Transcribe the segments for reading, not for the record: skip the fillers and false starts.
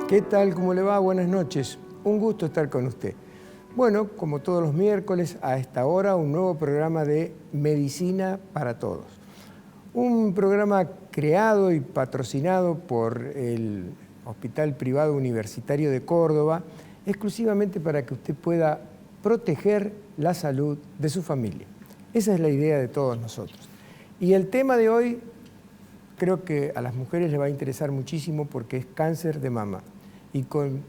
¿Qué tal? ¿Cómo le va? Buenas noches. Un gusto estar con usted. Bueno, como todos los miércoles, a esta hora, un nuevo programa de Medicina para Todos. Un programa creado y patrocinado por el Hospital Privado Universitario de Córdoba, exclusivamente para que usted pueda proteger la salud de su familia. Esa es la idea de todos nosotros. Y el tema de hoy creo que a las mujeres les va a interesar muchísimo porque es cáncer de mama. Y con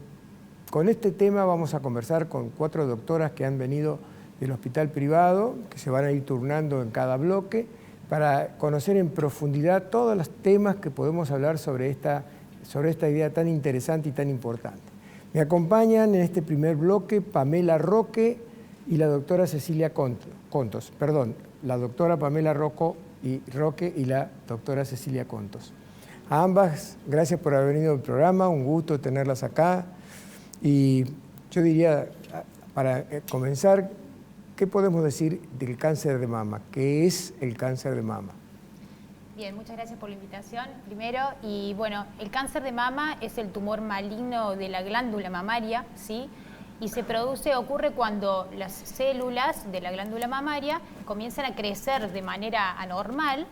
este tema vamos a conversar con 4 doctoras que han venido del hospital privado, que se van a ir turnando en cada bloque, para conocer en profundidad todos los temas que podemos hablar sobre esta idea tan interesante y tan importante. Me acompañan en este primer bloque Pamela Roque y la doctora Cecilia Contos. Perdón, la doctora Pamela Roque y la doctora Cecilia Contos. A ambas, gracias por haber venido al programa, un gusto tenerlas acá. Y yo diría, para comenzar, ¿qué podemos decir del cáncer de mama? ¿Qué es el cáncer de mama? Bien, muchas gracias por la invitación, primero. Y bueno, el cáncer de mama es el tumor maligno de la glándula mamaria, ¿sí? Y ocurre cuando las células de la glándula mamaria comienzan a crecer de manera anormal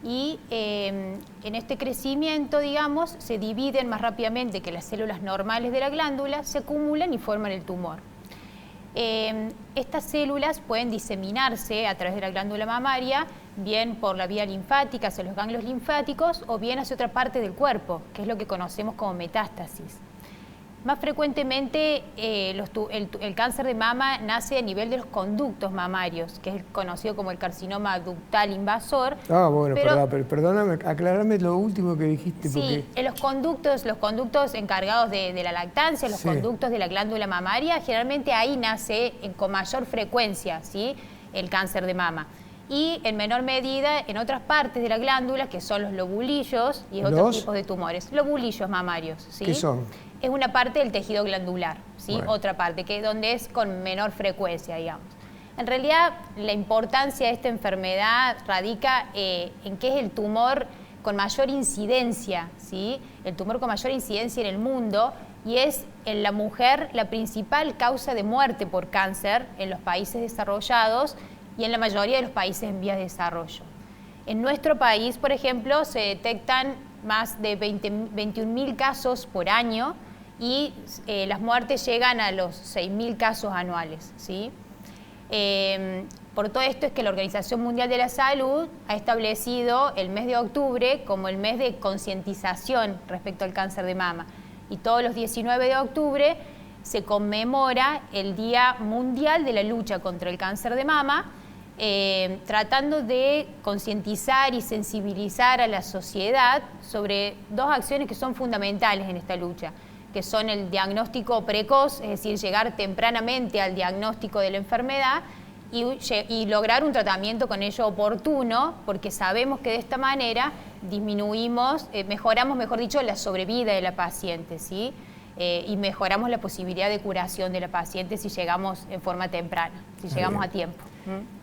y en este crecimiento, digamos, se dividen más rápidamente que las células normales de la glándula, se acumulan y forman el tumor. Estas células pueden diseminarse a través de la glándula mamaria, bien por la vía linfática, hacia los ganglios linfáticos, o bien hacia otra parte del cuerpo, que es lo que conocemos como metástasis. Más frecuentemente, el cáncer de mama nace a nivel de los conductos mamarios, que es conocido como el carcinoma ductal invasor. Ah, bueno, pero perdóname, aclarame lo último que dijiste. Sí, porque... los conductos encargados de la lactancia, los conductos de la glándula mamaria, generalmente ahí nace con mayor frecuencia, ¿sí?, el cáncer de mama. Y en menor medida en otras partes de la glándula, que son los lobulillos y otros tipos de tumores. Lobulillos mamarios, ¿sí? ¿Qué son? Es una parte del tejido glandular, ¿sí? Bueno. Otra parte, que es donde es con menor frecuencia, digamos. En realidad, la importancia de esta enfermedad radica en que es el tumor con mayor incidencia, ¿sí? El tumor con mayor incidencia en el mundo, y es en la mujer la principal causa de muerte por cáncer en los países desarrollados y en la mayoría de los países en vías de desarrollo. En nuestro país, por ejemplo, se detectan más de 21.000 casos por año y las muertes llegan a los 6.000 casos anuales, ¿sí? Por todo esto es que la Organización Mundial de la Salud ha establecido el mes de octubre como el mes de concientización respecto al cáncer de mama. Y todos los 19 de octubre se conmemora el Día Mundial de la Lucha contra el Cáncer de Mama, tratando de concientizar y sensibilizar a la sociedad sobre 2 acciones que son fundamentales en esta lucha, que son el diagnóstico precoz, es decir, llegar tempranamente al diagnóstico de la enfermedad y lograr un tratamiento con ello oportuno, porque sabemos que de esta manera mejoramos, mejor dicho, la sobrevida de la paciente, ¿sí? Y mejoramos la posibilidad de curación de la paciente si llegamos en forma temprana, si llegamos a tiempo.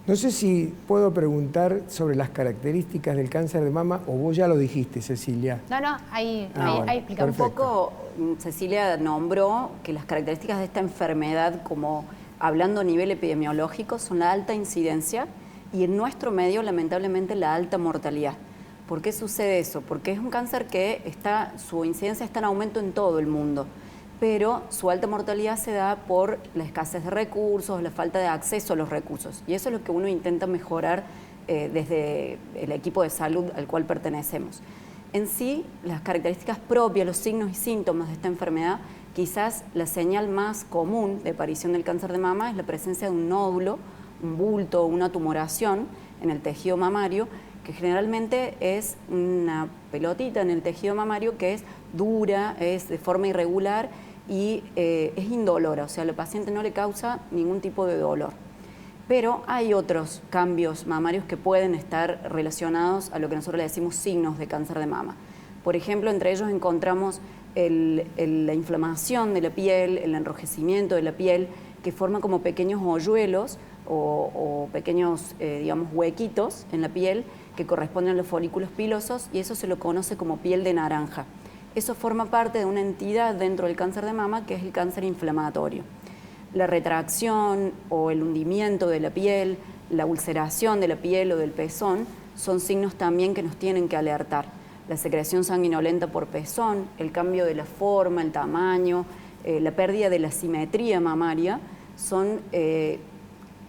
No sé si puedo preguntar sobre las características del cáncer de mama, o vos ya lo dijiste, Cecilia. No, ahí explica un poco. Cecilia nombró que las características de esta enfermedad, como hablando a nivel epidemiológico, son la alta incidencia y en nuestro medio, lamentablemente, la alta mortalidad. ¿Por qué sucede eso? Porque es un cáncer que su incidencia está en aumento en todo el mundo, pero su alta mortalidad se da por la escasez de recursos, la falta de acceso a los recursos. Y eso es lo que uno intenta mejorar desde el equipo de salud al cual pertenecemos. En sí, las características propias, los signos y síntomas de esta enfermedad, quizás la señal más común de aparición del cáncer de mama es la presencia de un nódulo, un bulto, una tumoración en el tejido mamario, que generalmente es una pelotita en el tejido mamario que es dura, es de forma irregular y es indolora, o sea, al paciente no le causa ningún tipo de dolor. Pero hay otros cambios mamarios que pueden estar relacionados a lo que nosotros le decimos signos de cáncer de mama. Por ejemplo, entre ellos encontramos la inflamación de la piel, el enrojecimiento de la piel, que forma como pequeños hoyuelos o pequeños, digamos, huequitos en la piel que corresponden a los folículos pilosos, y eso se lo conoce como piel de naranja. eso forma parte de una entidad dentro del cáncer de mama que es el cáncer inflamatorio. La retracción o el hundimiento de la piel, la ulceración de la piel o del pezón son signos también que nos tienen que alertar. La secreción sanguinolenta por pezón, el cambio de la forma, el tamaño, la pérdida de la simetría mamaria son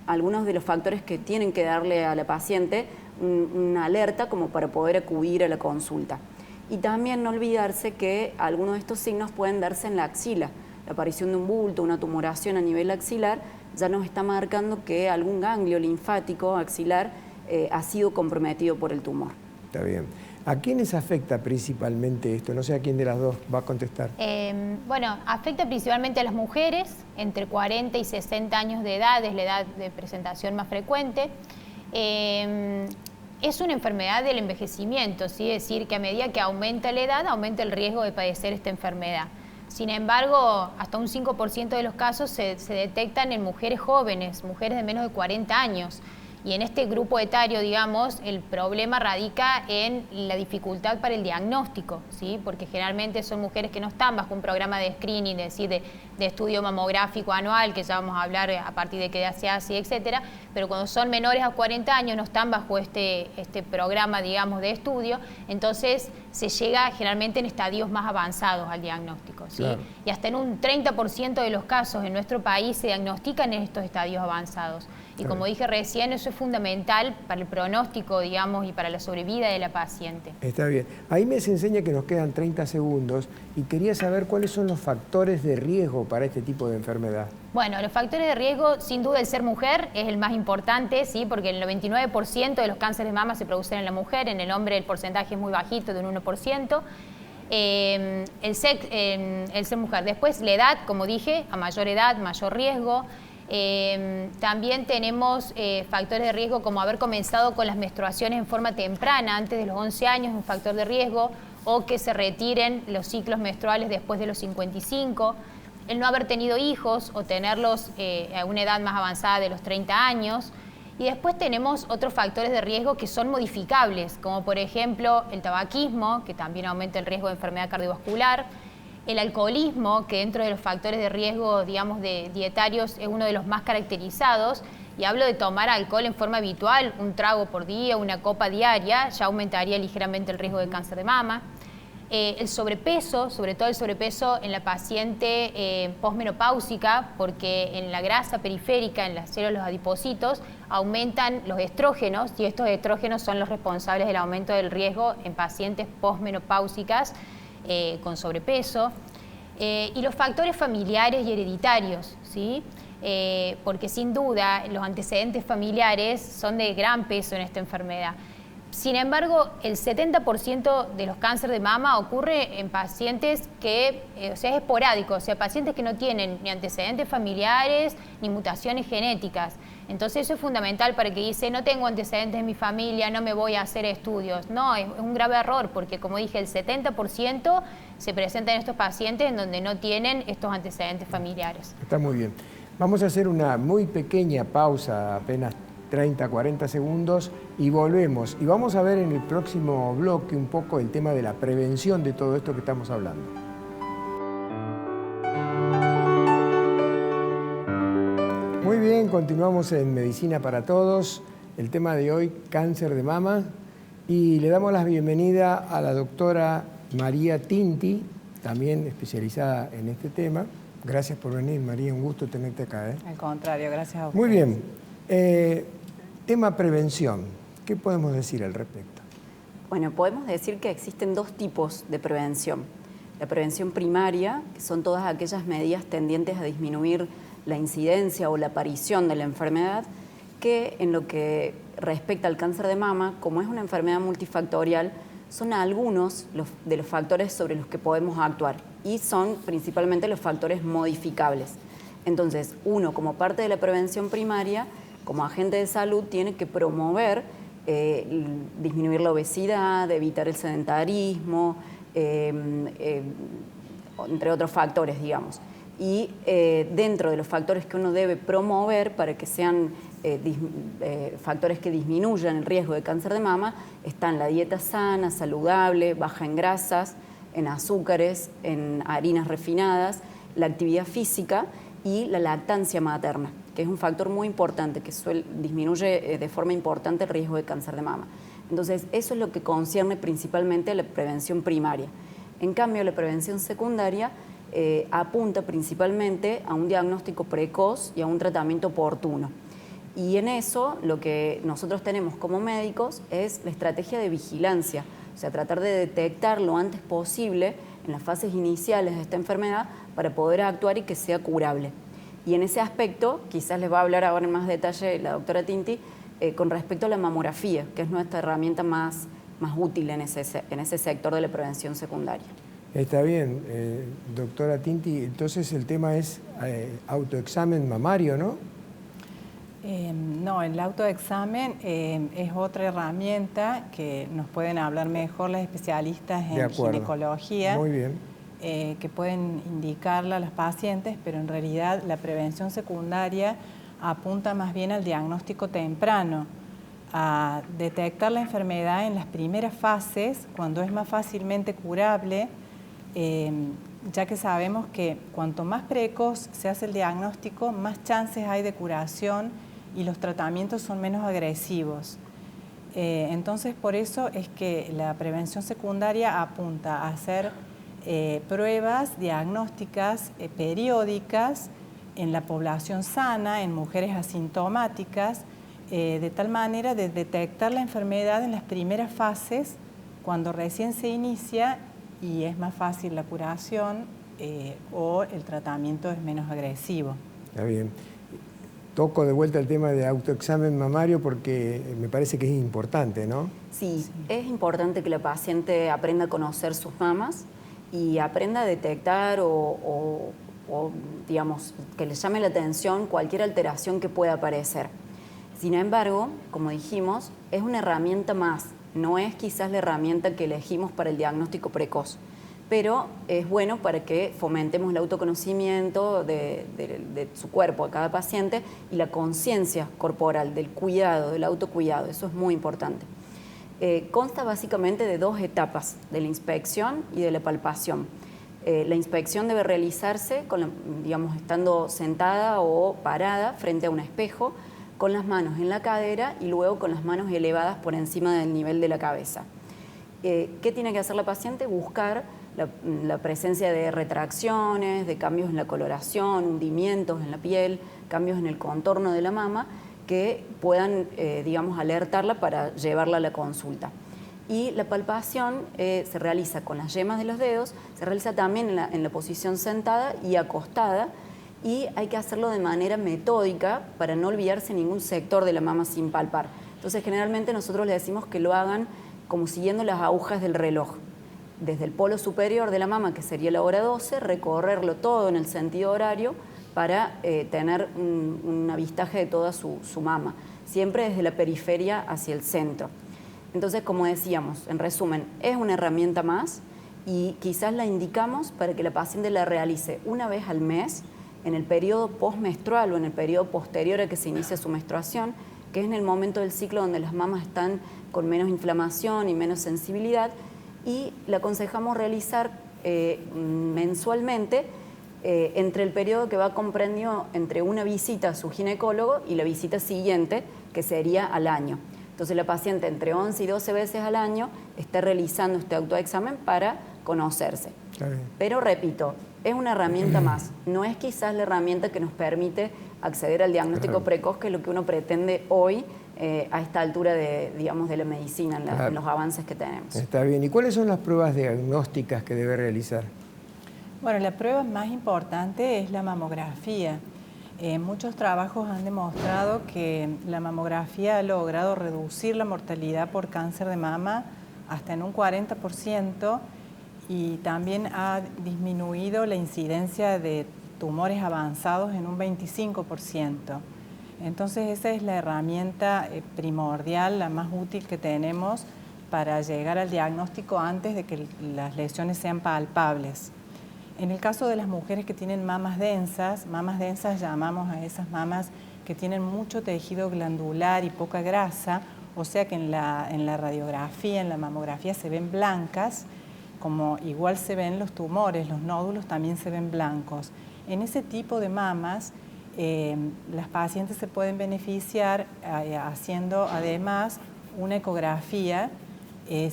algunos de los factores que tienen que darle a la paciente una alerta como para poder acudir a la consulta. Y también no olvidarse que algunos de estos signos pueden darse en la axila. La aparición de un bulto, una tumoración a nivel axilar, ya nos está marcando que algún ganglio linfático axilar ha sido comprometido por el tumor. Está bien. ¿A quiénes afecta principalmente esto? No sé a quién de las dos va a contestar. Bueno, afecta principalmente a las mujeres entre 40 y 60 años de edad, es la edad de presentación más frecuente. Es una enfermedad del envejecimiento, ¿sí? Es decir, que a medida que aumenta la edad, aumenta el riesgo de padecer esta enfermedad. Sin embargo, hasta un 5% de los casos se detectan en mujeres jóvenes, mujeres de menos de 40 años. Y en este grupo etario, digamos, el problema radica en la dificultad para el diagnóstico, ¿sí? Porque generalmente son mujeres que no están bajo un programa de screening, es decir, de estudio mamográfico anual, que ya vamos a hablar a partir de qué edad se hace, etcétera, pero cuando son menores a 40 años no están bajo este programa, digamos, de estudio, entonces se llega generalmente en estadios más avanzados al diagnóstico, ¿sí? Claro. Y hasta en un 30% de los casos en nuestro país se diagnostican en estos estadios avanzados. Y como dije recién, eso es fundamental para el pronóstico, digamos, y para la sobrevida de la paciente. Está bien. Ahí me se enseña que nos quedan 30 segundos y quería saber cuáles son los factores de riesgo para este tipo de enfermedad. Bueno, los factores de riesgo, sin duda el ser mujer es el más importante, ¿sí? Porque el 99% de los cánceres de mama se producen en la mujer, en el hombre el porcentaje es muy bajito, de un 1%. El ser mujer. Después la edad, como dije, a mayor edad, mayor riesgo. También tenemos factores de riesgo como haber comenzado con las menstruaciones en forma temprana, antes de los 11 años es un factor de riesgo, o que se retiren los ciclos menstruales después de los 55, el no haber tenido hijos o tenerlos a una edad más avanzada de los 30 años. Y después tenemos otros factores de riesgo que son modificables, como por ejemplo el tabaquismo, que también aumenta el riesgo de enfermedad cardiovascular, el alcoholismo, que dentro de los factores de riesgo, digamos, de dietarios es uno de los más caracterizados, y hablo de tomar alcohol en forma habitual, un trago por día, una copa diaria, ya aumentaría ligeramente el riesgo de cáncer de mama. El sobrepeso, sobre todo el sobrepeso en la paciente posmenopáusica, porque en la grasa periférica, en las células adipocitos, aumentan los estrógenos, y estos estrógenos son los responsables del aumento del riesgo en pacientes posmenopáusicas con sobrepeso, y los factores familiares y hereditarios, ¿sí? Porque sin duda los antecedentes familiares son de gran peso en esta enfermedad. Sin embargo, el 70% de los cánceres de mama ocurre en pacientes que, o sea, es esporádico, o sea, pacientes que no tienen ni antecedentes familiares ni mutaciones genéticas. Entonces eso es fundamental para el que dice, no tengo antecedentes en mi familia, no me voy a hacer estudios. No, es un grave error, porque como dije, el 70% se presenta en estos pacientes en donde no tienen estos antecedentes familiares. Está muy bien. Vamos a hacer una muy pequeña pausa, apenas 30, 40 segundos, y volvemos. Y vamos a ver en el próximo bloque un poco el tema de la prevención de todo esto que estamos hablando. Muy bien, continuamos en Medicina para Todos. El tema de hoy, cáncer de mama. Y le damos la bienvenida a la doctora María Tinti, también especializada en este tema. Gracias por venir, María, un gusto tenerte acá. Al contrario, gracias a usted. Muy bien. Tema prevención. ¿Qué podemos decir al respecto? Bueno, podemos decir que existen dos tipos de prevención. La prevención primaria, que son todas aquellas medidas tendientes a disminuir la incidencia o la aparición de la enfermedad, que en lo que respecta al cáncer de mama, como es una enfermedad multifactorial, son algunos de los factores sobre los que podemos actuar, y son principalmente los factores modificables. Entonces, uno, como parte de la prevención primaria, como agente de salud, tiene que promover disminuir la obesidad, evitar el sedentarismo, entre otros factores, digamos. Y dentro de los factores que uno debe promover para que sean factores que disminuyan el riesgo de cáncer de mama, están la dieta sana, saludable, baja en grasas, en azúcares, en harinas refinadas, la actividad física y la lactancia materna, que es un factor muy importante, que disminuye de forma importante el riesgo de cáncer de mama. Entonces, eso es lo que concierne principalmente a la prevención primaria. En cambio, la prevención secundaria apunta principalmente a un diagnóstico precoz y a un tratamiento oportuno. Y en eso, lo que nosotros tenemos como médicos es la estrategia de vigilancia, o sea, tratar de detectar lo antes posible en las fases iniciales de esta enfermedad para poder actuar y que sea curable. Y en ese aspecto, quizás les va a hablar ahora en más detalle la doctora Tinti, con respecto a la mamografía, que es nuestra herramienta más útil en ese sector de la prevención secundaria. Está bien, doctora Tinti, entonces el tema es autoexamen mamario, ¿no? No, el autoexamen es otra herramienta que nos pueden hablar mejor las especialistas en ginecología. Muy bien. Que pueden indicarla a las pacientes, pero en realidad la prevención secundaria apunta más bien al diagnóstico temprano, a detectar la enfermedad en las primeras fases, cuando es más fácilmente curable, ya que sabemos que cuanto más precoz se hace el diagnóstico, más chances hay de curación y los tratamientos son menos agresivos. Entonces, por eso es que la prevención secundaria apunta a hacer pruebas diagnósticas periódicas en la población sana, en mujeres asintomáticas, de tal manera de detectar la enfermedad en las primeras fases, cuando recién se inicia y es más fácil la curación o el tratamiento es menos agresivo. Está bien. Toco de vuelta el tema de autoexamen mamario porque me parece que es importante, ¿no? Sí, es importante que la paciente aprenda a conocer sus mamas y aprenda a detectar o digamos, que le llame la atención cualquier alteración que pueda aparecer. Sin embargo, como dijimos, es una herramienta más, no es quizás la herramienta que elegimos para el diagnóstico precoz, pero es bueno para que fomentemos el autoconocimiento de su cuerpo a cada paciente y la conciencia corporal del cuidado, del autocuidado, eso es muy importante. Consta básicamente de dos etapas, de la inspección y de la palpación. La inspección debe realizarse, digamos, estando sentada o parada frente a un espejo, con las manos en la cadera y luego con las manos elevadas por encima del nivel de la cabeza. ¿Qué tiene que hacer la paciente? Buscar la presencia de retracciones, de cambios en la coloración, hundimientos en la piel, cambios en el contorno de la mama, que puedan, digamos, alertarla para llevarla a la consulta. Y la palpación se realiza con las yemas de los dedos, se realiza también en la posición sentada y acostada, y hay que hacerlo de manera metódica para no olvidarse ningún sector de la mama sin palpar. Entonces, generalmente nosotros le decimos que lo hagan como siguiendo las agujas del reloj. Desde el polo superior de la mama, que sería la hora 12, recorrerlo todo en el sentido horario para tener un avistaje de toda su mama, siempre desde la periferia hacia el centro. Entonces, como decíamos, en resumen, es una herramienta más y quizás la indicamos para que la paciente la realice una vez al mes en el periodo postmenstrual o en el periodo posterior a que se inicia su menstruación, que es en el momento del ciclo donde las mamas están con menos inflamación y menos sensibilidad, y la aconsejamos realizar mensualmente entre el periodo que va comprendido entre una visita a su ginecólogo y la visita siguiente, que sería al año. Entonces la paciente entre 11 y 12 veces al año está realizando este autoexamen para conocerse. Pero repito, es una herramienta más, no es quizás la herramienta que nos permite acceder al diagnóstico precoz, que es lo que uno pretende hoy a esta altura de la medicina, en los avances que tenemos. Está bien. ¿Y cuáles son las pruebas diagnósticas que debe realizar? Bueno, la prueba más importante es la mamografía. Muchos trabajos han demostrado que la mamografía ha logrado reducir la mortalidad por cáncer de mama hasta en un 40% y también ha disminuido la incidencia de tumores avanzados en un 25%. Entonces esa es la herramienta primordial, la más útil que tenemos para llegar al diagnóstico antes de que las lesiones sean palpables. En el caso de las mujeres que tienen mamas densas llamamos a esas mamas que tienen mucho tejido glandular y poca grasa, o sea que en la radiografía, en la mamografía se ven blancas, como igual se ven los tumores, los nódulos también se ven blancos. En ese tipo de mamas, las pacientes se pueden beneficiar haciendo además una ecografía,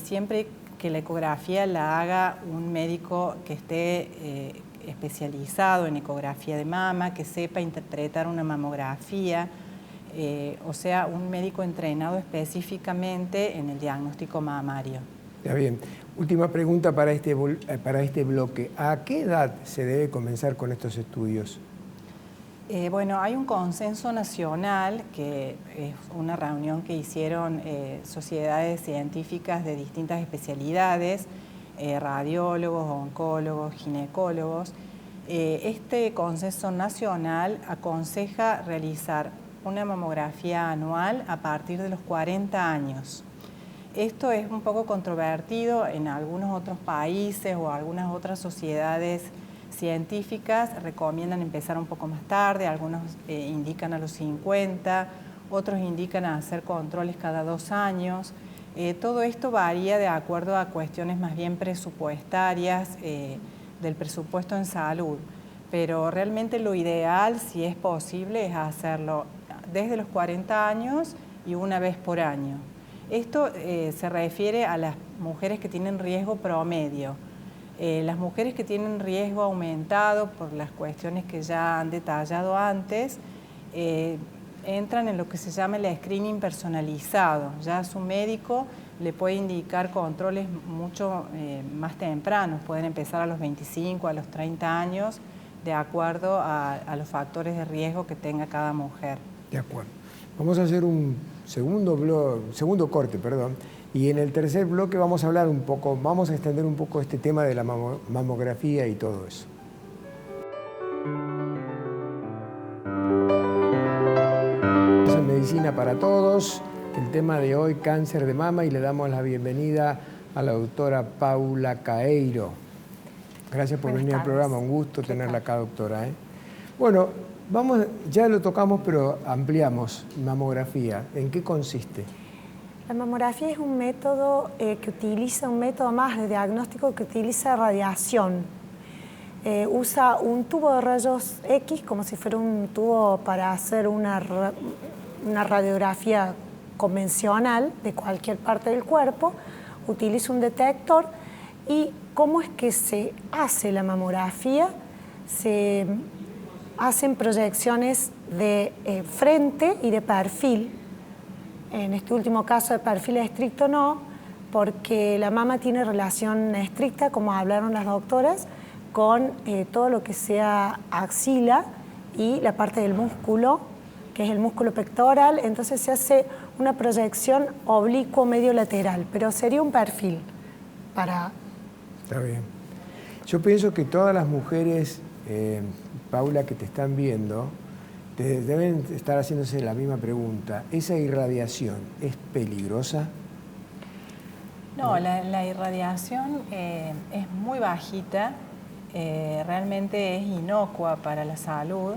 siempre que la ecografía la haga un médico que esté especializado en ecografía de mama, que sepa interpretar una mamografía, o sea, un médico entrenado específicamente en el diagnóstico mamario. Está bien. Última pregunta para este bloque. ¿A qué edad se debe comenzar con estos estudios? Bueno, hay un consenso nacional, que es una reunión que hicieron sociedades científicas de distintas especialidades, radiólogos, oncólogos, ginecólogos. Este consenso nacional aconseja realizar una mamografía anual a partir de los 40 años. Esto es un poco controvertido en algunos otros países o algunas otras sociedades científicas recomiendan empezar un poco más tarde, algunos indican a los 50, otros indican a hacer controles cada 2 años. Todo esto varía de acuerdo a cuestiones más bien presupuestarias del presupuesto en salud, pero realmente lo ideal, si es posible, es hacerlo desde los 40 años y una vez por año. Esto se refiere a las mujeres que tienen riesgo promedio. Las mujeres que tienen riesgo aumentado por las cuestiones que ya han detallado antes, entran en lo que se llama el screening personalizado. Ya su médico le puede indicar controles mucho más tempranos, pueden empezar a los 25, a los 30 años, de acuerdo a los factores de riesgo que tenga cada mujer. De acuerdo. Vamos a hacer un segundo corte, perdón. Y en el tercer bloque vamos a hablar un poco, vamos a extender un poco este tema de la mamografía y todo eso. En Medicina para Todos, el tema de hoy, cáncer de mama, y le damos la bienvenida a la doctora Paula Caeiro. Gracias por venir al programa, un gusto tenerla acá, doctora. Bueno, ya lo tocamos, pero ampliamos. Mamografía, ¿en qué consiste? La mamografía es un método un método más de diagnóstico que utiliza radiación. Usa un tubo de rayos X como si fuera un tubo para hacer una radiografía convencional de cualquier parte del cuerpo. Utiliza un detector. ¿Y cómo es que se hace la mamografía? Se hacen proyecciones de frente y de perfil. En este último caso de perfil estricto no, porque la mama tiene relación estricta, como hablaron las doctoras, con todo lo que sea axila y la parte del músculo, que es el músculo pectoral. Entonces se hace una proyección oblicuo medio lateral, pero sería un perfil para... Está bien. Yo pienso que todas las mujeres, Paula, que te están viendo, deben estar haciéndose la misma pregunta. ¿Esa irradiación es peligrosa? No, la irradiación es muy bajita, realmente es inocua para la salud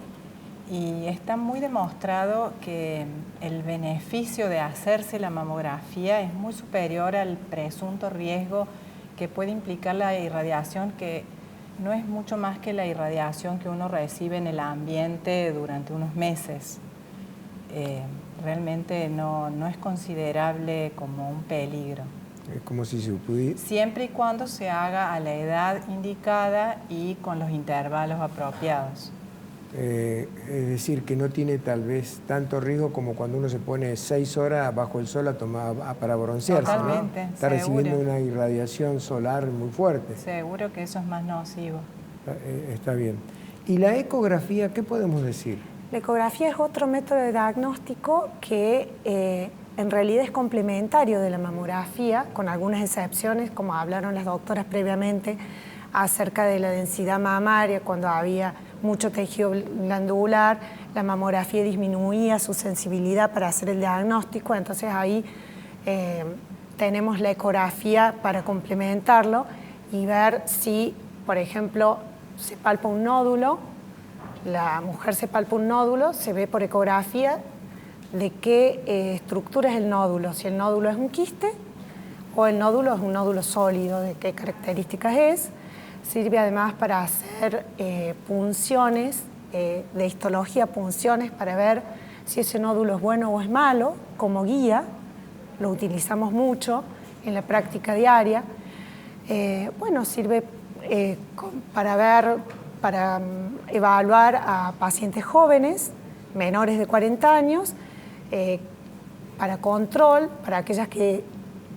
y está muy demostrado que el beneficio de hacerse la mamografía es muy superior al presunto riesgo que puede implicar la irradiación, que no es mucho más que la irradiación que uno recibe en el ambiente durante unos meses. Realmente no es considerable como un peligro. Es como si se pudiera... Siempre y cuando se haga a la edad indicada y con los intervalos apropiados. Es decir, que no tiene tal vez tanto riesgo como cuando uno se pone 6 horas bajo el sol para broncearse. Totalmente, ¿no? Está recibiendo una irradiación solar muy fuerte. Seguro que eso es más nocivo. Está bien. ¿Y la ecografía, qué podemos decir? La ecografía es otro método de diagnóstico que en realidad es complementario de la mamografía, con algunas excepciones, como hablaron las doctoras previamente, acerca de la densidad mamaria, cuando había mucho tejido glandular, la mamografía disminuía su sensibilidad para hacer el diagnóstico, entonces ahí tenemos la ecografía para complementarlo y ver si, por ejemplo, se palpa un nódulo, la mujer se palpa un nódulo, se ve por ecografía de qué estructura es el nódulo, si el nódulo es un quiste o el nódulo es un nódulo sólido, de qué características es. Sirve además para hacer punciones, de histología, punciones para ver si ese nódulo es bueno o es malo, como guía. Lo utilizamos mucho en la práctica diaria. Bueno, sirve para evaluar a pacientes jóvenes, menores de 40 años, para control, para aquellas que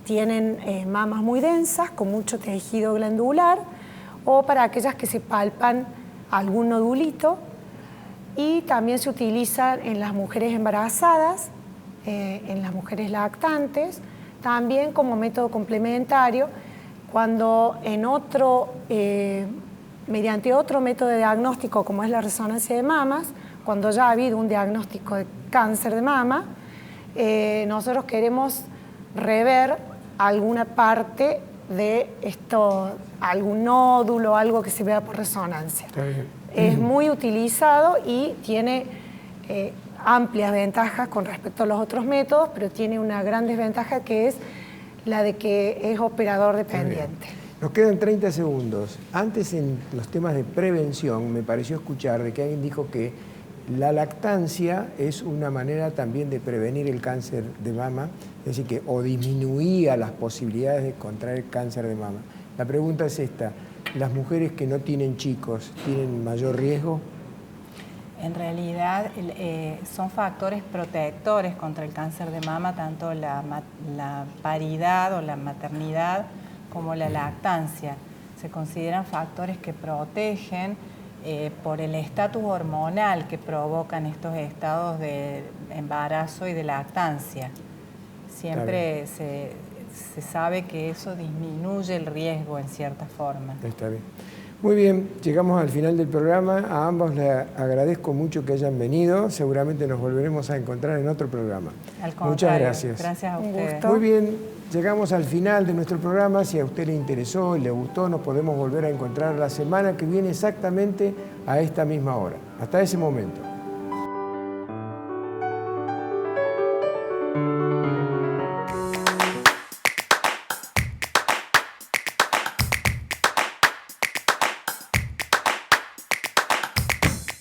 tienen mamas muy densas, con mucho tejido glandular, o para aquellas que se palpan algún nodulito. Y también se utiliza en las mujeres embarazadas, en las mujeres lactantes, también como método complementario, cuando mediante otro método de diagnóstico, como es la resonancia de mamas, cuando ya ha habido un diagnóstico de cáncer de mama, nosotros queremos rever alguna parte de esto, algún nódulo, algo que se vea por resonancia. Está bien. Es muy utilizado y tiene amplias ventajas con respecto a los otros métodos, pero tiene una gran desventaja, que es la de que es operador dependiente. Nos quedan 30 segundos. Antes, en los temas de prevención, me pareció escuchar de que alguien dijo que la lactancia es una manera también de prevenir el cáncer de mama, es decir, que o disminuía las posibilidades de contraer cáncer de mama. La pregunta es esta: ¿las mujeres que no tienen chicos tienen mayor riesgo? En realidad son factores protectores contra el cáncer de mama, tanto la paridad o la maternidad como la lactancia. Se consideran factores que protegen por el estatus hormonal que provocan estos estados de embarazo y de lactancia. Siempre se sabe que eso disminuye el riesgo en cierta forma. Está bien. Muy bien, llegamos al final del programa. A ambos les agradezco mucho que hayan venido. Seguramente nos volveremos a encontrar en otro programa. Al contrario, muchas gracias. Gracias a ustedes. Muy bien, llegamos al final de nuestro programa. Si a usted le interesó y le gustó, nos podemos volver a encontrar la semana que viene exactamente a esta misma hora. Hasta ese momento.